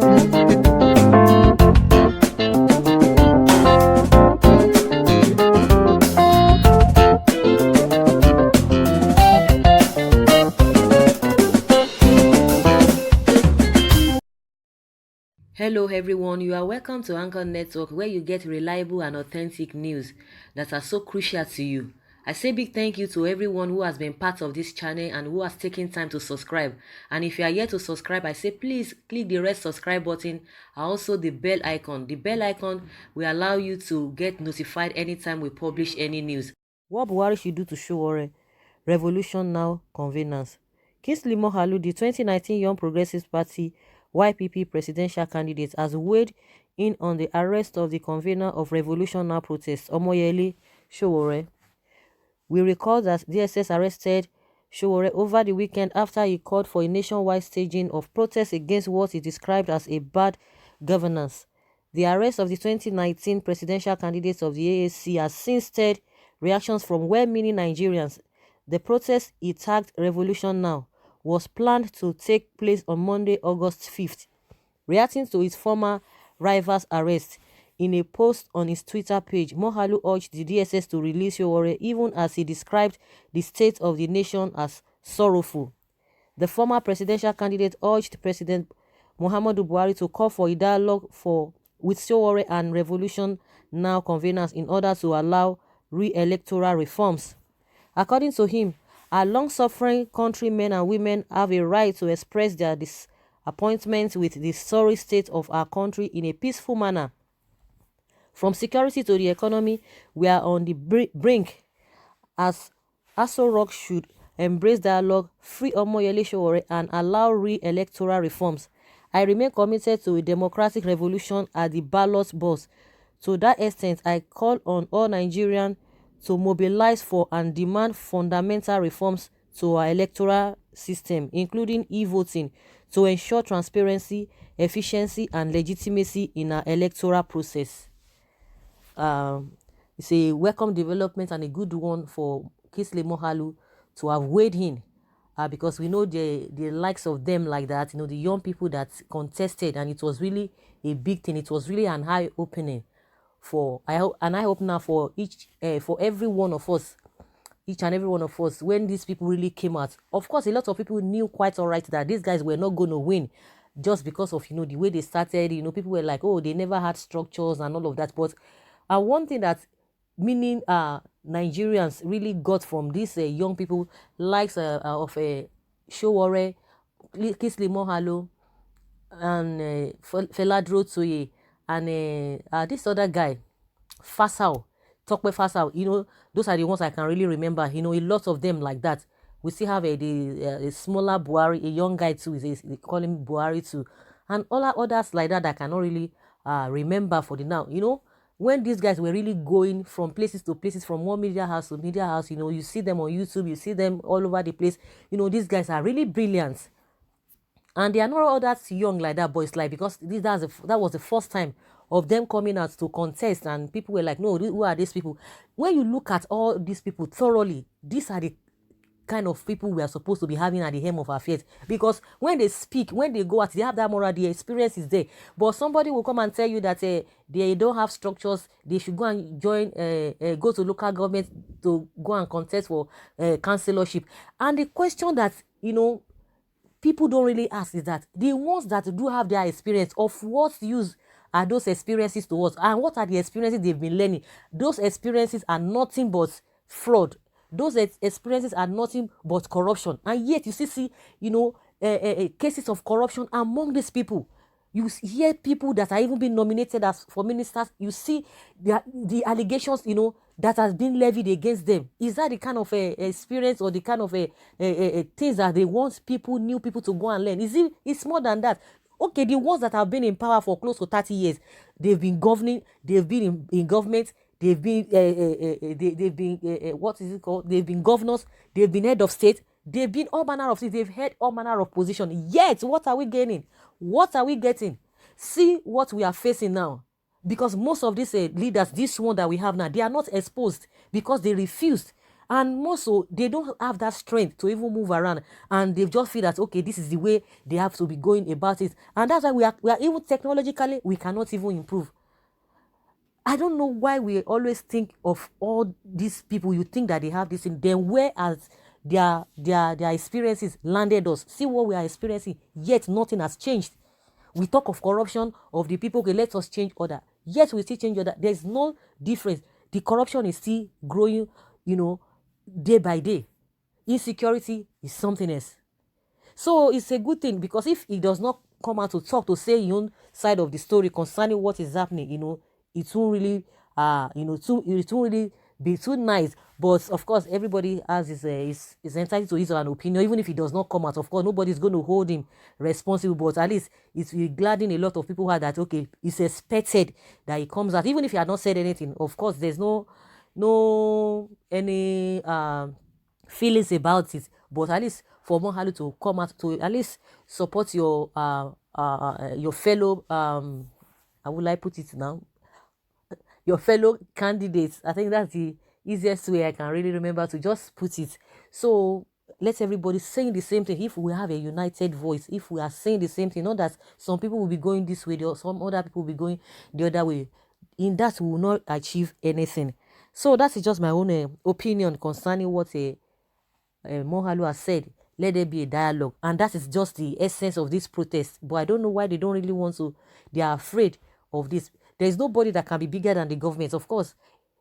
Hello everyone, you are welcome to Anchor Network where you get reliable and authentic news that are so crucial to you. I say big thank you to everyone who has been part of this channel and who has taken time to subscribe. And if you are yet to subscribe, I say please click the red subscribe button and also the bell icon. The bell icon will allow you to get notified anytime we publish any news. What Buhari should do to Sowore? Revolution Now convenance. Kingsley Moghalu, the 2019 Young Progressive Party YPP presidential candidate, has weighed in on the arrest of the convener of Revolution Now protests, Omoyele Sowore. We recall that DSS arrested Sowore over the weekend after he called for a nationwide staging of protests against what he described as a bad governance. The arrest of the 2019 presidential candidate of the AAC has since stirred reactions from well-meaning Nigerians. The protest, he tagged Revolution Now, was planned to take place on Monday, August 5th. Reacting to his former rival's arrest, in a post on his Twitter page, Moghalu urged the DSS to release Sowore even as he described the state of the nation as sorrowful. The former presidential candidate urged President Muhammadu Buhari to call for a dialogue with Sowore and Revolution Now conveners in order to allow re-electoral reforms. According to him, our long-suffering countrymen and women have a right to express their disappointment with the sorry state of our country in a peaceful manner. From security to the economy, we are on the brink, as Aso Rock should embrace dialogue, free Omoyele Sowore, and allow re-electoral reforms. I remain committed to a democratic revolution at the ballot box. To that extent, I call on all Nigerians to mobilize for and demand fundamental reforms to our electoral system, including e-voting, to ensure transparency, efficiency, and legitimacy in our electoral process. It's a welcome development and a good one for Kingsley Moghalu to have weighed in, because we know the likes of them like that, the young people that contested, and it was really a big thing. It was really an eye opening for I hope now for for every one of us, each and every one of us, when these people really came out. Of course, a lot of people knew quite all right that these guys were not going to win just because of the way they started. People were like, oh, they never had structures and all of that. But one thing that meaning Nigerians really got from these young people likes of Sowore, Kingsley Moghalu, and Feladro Toye, and this other guy, Fasao, Tokwe Fasao. Those are the ones I can really remember. A lot of them like that. We still have a smaller Buhari, a young guy too. They call him Buhari too, and all others like that I cannot really remember for the now. When these guys were really going from places to places, from one media house to media house, you see them on YouTube, you see them all over the place. These guys are really brilliant. And they are not all that young like that, but it's like, because that was the first time of them coming out to contest, and people were like, no, who are these people? When you look at all these people thoroughly, these are the kind of people we are supposed to be having at the helm of our faith, because when they speak, when they go out, they have that moral, the experience is there. But somebody will come and tell you that they don't have structures, they should go and join, go to local government to go and contest for councillorship. And the question that people don't really ask is that the ones that do have their experience, of what use are those experiences to us, and what are the experiences they've been learning? Those experiences are nothing but fraud. Those experiences are nothing but corruption, and yet you see cases of corruption among these people. You hear people that are even being nominated as for ministers. You see the allegations, that has been levied against them. Is that the kind of experience, or the kind of things that they want new people to go and learn? It's more than that. Okay, the ones that have been in power for close to 30 years, they've been governing, they've been in government, they've been they've been what is it called? They've been governors, they've been head of state, they've been all manner of things, they've had all manner of position. Yet, what are we gaining? What are we getting? See what we are facing now. Because most of these leaders, this one that we have now, they are not exposed because they refused. And more so, they don't have that strength to even move around, and they just feel that okay, this is the way they have to be going about it, and that's why we are even technologically we cannot even improve. I don't know why we always think of all these people. You think that they have this in them, whereas their experiences landed us. See what we are experiencing, yet nothing has changed. We talk of corruption of the people. Okay, let us change order. Yet we still change order. There's no difference. The corruption is still growing, day by day. Insecurity is something else. So it's a good thing, because if he does not come out to talk, to say his own side of the story concerning what is happening, it won't really it won't really be too nice. But of course, everybody has is entitled to his own opinion. Even if he does not come out, of course nobody's going to hold him responsible, but at least it will gladden a lot of people who are that okay, it's expected that he comes out. Even if he had not said anything, of course there's no any feelings about it, but at least for Moghalu to come out to at least support your fellow how would I put it now, your fellow candidates. I think that's the easiest way I can really remember to just put it. So let everybody saying the same thing. If we have a united voice, if we are saying the same thing, not that some people will be going this way, some other people will be going the other way, in that we will not achieve anything. So that is just my own opinion concerning what Moghalu has said. Let there be a dialogue, and that is just the essence of this protest. But I don't know why they don't really want to. They are afraid of this. There is nobody that can be bigger than the government. Of course,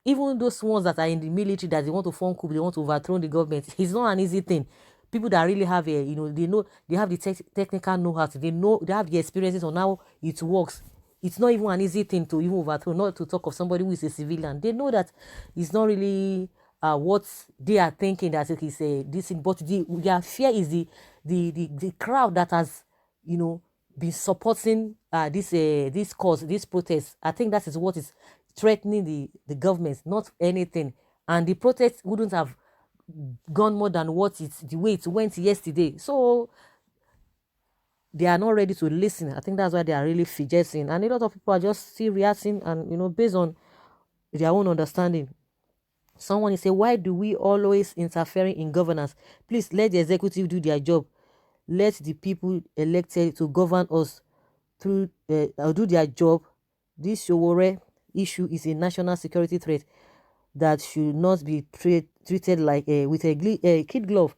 even those ones that are in the military that they want to form coup, they want to overthrow the government. It's not an easy thing. People that really have they know, they have the technical know-how. They have the experiences on how it works. It's not even an easy thing to even overthrow. Not to talk of somebody who is a civilian. They know that it's not really what they are thinking that it is this thing, but their fear is the crowd that has been supporting this cause, this protest. I think that is what is threatening the government, not anything. And the protest wouldn't have gone more than what it's the way it went yesterday. So they are not ready to listen. I think that's why they are really fidgeting, and a lot of people are just still reacting, and based on their own understanding. Someone is saying, why do we always interfering in governance? Please let the executive do their job. Let the people elected to govern us through do their job. This Sowore issue is a national security threat that should not be treated like with a kid glove.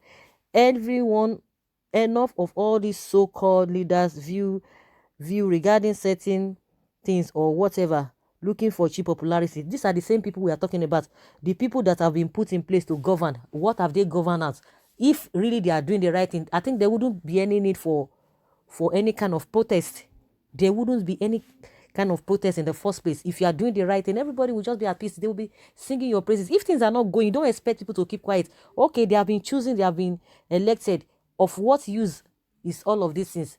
Everyone, enough of all these so-called leaders view regarding certain things or whatever, looking for cheap popularity. These are the same people we are talking about. The people that have been put in place to govern. What have they governed as? If really they are doing the right thing, I think there wouldn't be any need for any kind of protest. There wouldn't be any kind of protest in the first place. If you are doing the right thing, everybody will just be at peace. They will be singing your praises. If things are not going, you don't expect people to keep quiet. Okay, they have been chosen, they have been elected. Of what use is all of these things?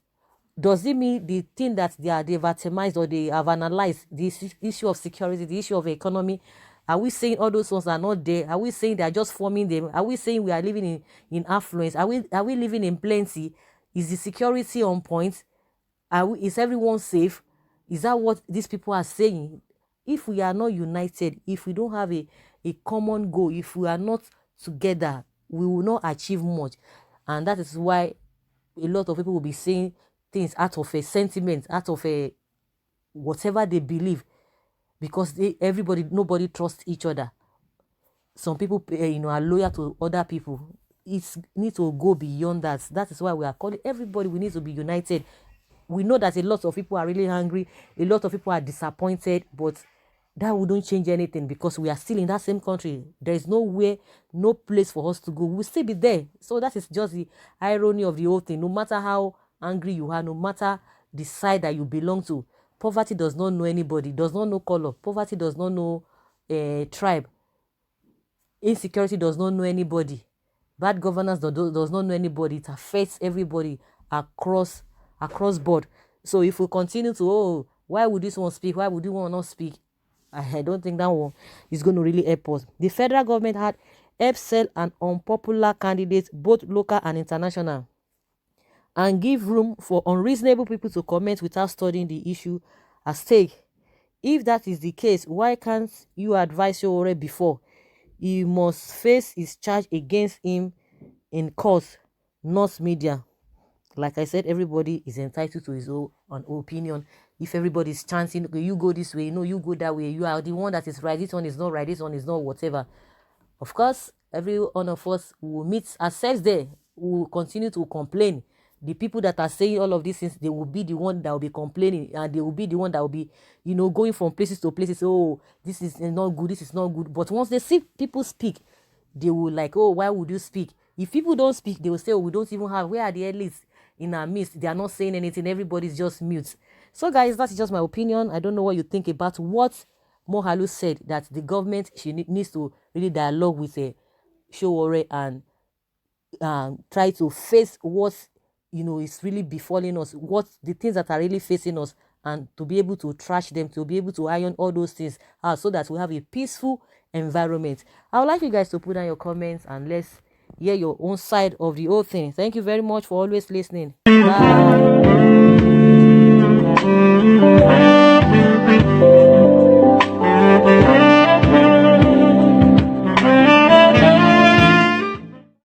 Does it mean the thing that they've itemized or they have analyzed, this issue of security, the issue of economy? Are we saying all those ones are not there? Are we saying they are just forming them? Are we saying we are living in affluence? Are we living in plenty? Is the security on point? Is everyone safe? Is that what these people are saying? If we are not united, if we don't have a common goal, if we are not together, we will not achieve much. And that is why a lot of people will be saying things out of a sentiment, out of a whatever they believe, because nobody trusts each other. Some people are loyal to other people. It needs to go beyond that. That is why we are calling everybody. We need to be united. We know that a lot of people are really angry, a lot of people are disappointed, but that wouldn't change anything, because we are still in that same country. There is nowhere, no place for us to go. We'll still be there. So that is just the irony of the whole thing. No matter how angry you are, no matter the side that you belong to, poverty does not know anybody, does not know color. Poverty does not know tribe. Insecurity does not know anybody. Bad governance does not know anybody. It affects everybody across board. So if we continue to, why would this one speak? Why would this one not speak? I don't think that one is going to really help us. The federal government had helped sell an unpopular candidate, both local and international, and give room for unreasonable people to comment without studying the issue at stake. If that is the case, why can't you advise Sowore before? he must face his charge against him in court, not media. Like I said, everybody is entitled to his own opinion. If everybody is chanting, okay, you go this way, no, you go that way, you are the one that is right, this one is not right, this one is not whatever. Of course, every one of us will meet ourselves there, will continue to complain. The people that are saying all of these things, they will be the one that will be complaining, and they will be the one that will be, going from places to places. Oh, this is not good, this is not good. But once they see people speak, they will like, oh, why would you speak? If people don't speak, they will say, oh, we don't even have, where are the elites in our midst? They are not saying anything, everybody's just mute. So guys, that's just my opinion. I don't know what you think about what Moghalu said, that the government, needs to really dialogue with Sowore and try to face what is really befalling us, what the things that are really facing us, and to be able to trash them, to be able to iron all those things out so that we have a peaceful environment. I would like you guys to put down your comments and let's hear your own side of the whole thing. Thank you very much for always listening. Bye.